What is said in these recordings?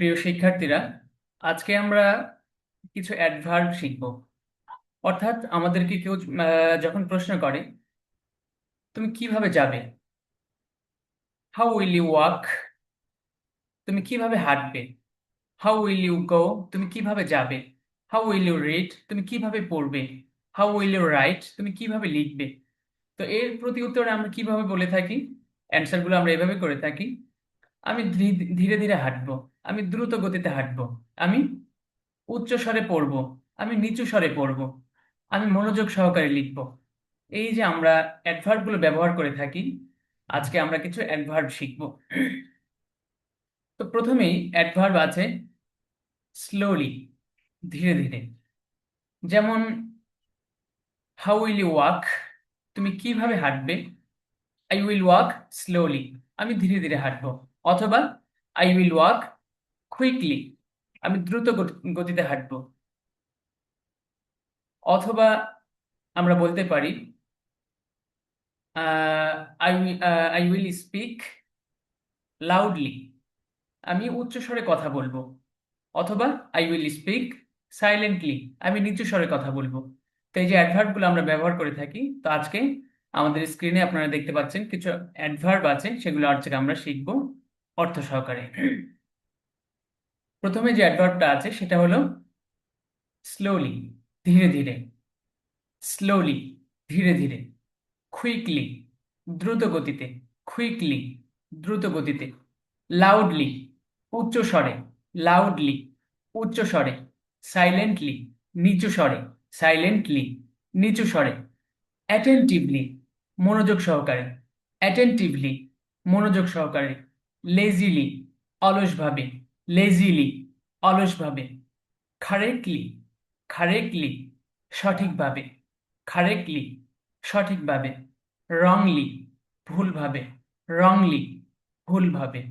প্রিয় শিক্ষার্থীরা, আজকে আমরা কিছু অ্যাডভার্ব শিখব। অর্থাৎ আমাদেরকে কেউ যখন প্রশ্ন করে তুমি কিভাবে যাবে, হাউ উইল ইউ ওয়াক, তুমি কিভাবে হাঁটবে, হাউ উইল ইউ গো, তুমি কিভাবে যাবে, হাউ উইল ইউ রিড, তুমি কিভাবে পড়বে, হাউ উইল ইউ রাইট, তুমি কিভাবে লিখবে। তো এর প্রতি উত্তরে আমরা কিভাবে বলে থাকি, অ্যান্সারগুলো আমরা এভাবে করে থাকি। আমি ধীরে ধীরে হাঁটবো, আমি দ্রুত গতিতে হাঁটবো, আমি উচ্চ স্বরে পড়বো, আমি নিচু স্বরে পড়বো, আমি মনোযোগ সহকারে লিখব। এই যে আমরা অ্যাডভার্ব গুলো ব্যবহার করে থাকি, আজকে আমরা কিছু অ্যাডভার্ব শিখব। তো প্রথমেই অ্যাডভার্ব আছে স্লোলি, ধীরে ধীরে। যেমন হাউ উইল ইউ ওয়াক, তুমি কিভাবে হাঁটবে, আই উইল ওয়াক স্লোলি, আমি ধীরে ধীরে হাঁটবো। অথবা আই উইল ওয়াক কুইকলি, আমি দ্রুত গতিতে হাঁটবো। অথবা আমরা বলতে পারি I I will speak loudly, আমি উচ্চ স্বরে কথা বলবো। অথবা আই উইল স্পিক সাইলেন্টলি, আমি নিচু স্বরে কথা বলবো। তো এই যে অ্যাডভার্ব গুলো আমরা ব্যবহার করে থাকি, তো আজকে আমাদের স্ক্রিনে আপনারা দেখতে পাচ্ছেন কিছু অ্যাডভার্ব আছে, সেগুলো আজকে আমরা শিখবো অর্থ সহকারে। প্রথমে যে অ্যাডভার্বটা আছে সেটা হলো স্লোলি, ধীরে ধীরে। স্লোলি, ধীরে ধীরে। কুইকলি, দ্রুত গতিতে। কুইকলি, দ্রুত গতিতে। লাউডলি, উচ্চ স্বরে। লাউডলি, উচ্চ স্বরে। সাইলেন্টলি, নিচু স্বরে। সাইলেন্টলি, নিচু স্বরে। অ্যাটেন্টিভলি, মনোযোগ সহকারে। অ্যাটেন্টিভলি, মনোযোগ সহকারে। লেজিলি, অলসভাবে। লেজিলি, অলসভাবে। কারেক্টলি, কারেক্টলি, সঠিকভাবে। কারেক্টলি, সঠিকভাবে। রংলি, ভুলভাবে। রংলি, ভুলভাবে।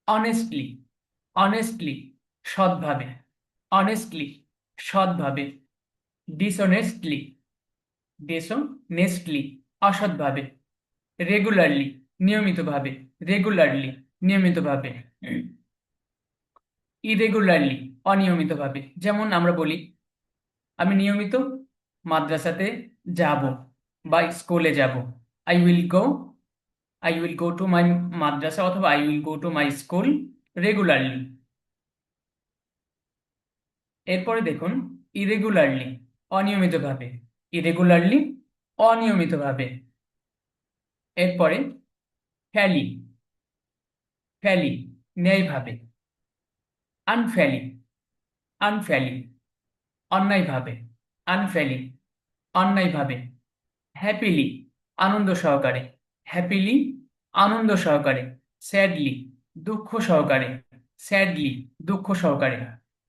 অনেস্টলি, অনেস্টলি, সৎভাবে। অনেস্টলি, সৎভাবে। ডিসঅনেস্টলি, ডিসঅনেস্টলি, অসৎভাবে। রেগুলারলি, নিয়মিতভাবে। রেগুলারলি, নিয়মিতভাবে। ইরেগুলারলি, অনিয়মিতভাবে। যেমন আমরা বলি আমি নিয়মিত মাদ্রাসাতে যাব বা স্কুলে যাব। I will go, I will go to my madrasa, অথবা I will go to my school regularly. এরপরে দেখুন ইরেগুলারলি, অনিয়মিতভাবে। ইরেগুলারলি, অনিয়মিতভাবে। এরপরে ফ্যালি, ফ্যালি, ন্যায়ভাবে। আনফ্যালি, আনফ্যালি, অন্যায়ভাবে। আনফ্যালি, অন্যায়ভাবে। হ্যাপিলি, আনন্দ সহকারে। হ্যাপিলি, আনন্দ সহকারে। স্যাডলি, দুঃখ সহকারে। স্যাডলি, দুঃখ সহকারে।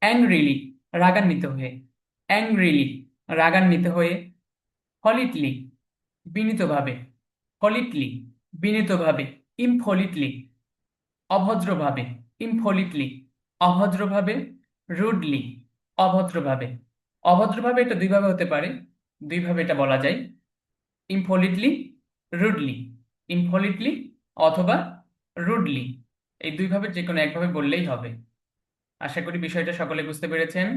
অ্যাংরিলি, রাগান্বিত হয়ে। অ্যাংরিলি, রাগান্বিত হয়ে। হলিটলি, বিনীতভাবে। হলিটলি, বিনীতভাবে। ইমফলিটলি, অভদ্রভাবে। ইমফলিটলি, অভদ্রভাবে। রুডলি, অভদ্রভাবে। অভদ্রভাবে এটা দুইভাবে হতে পারে, দুইভাবে এটা বলা যায়। ইমপলিটলি, রুডলি। ইমপলিটলি অথবা রুডলি, এই দুইভাবে যে কোনো একভাবে বললেই হবে। আশা করি বিষয়টা সকলে বুঝতে পেরেছেন।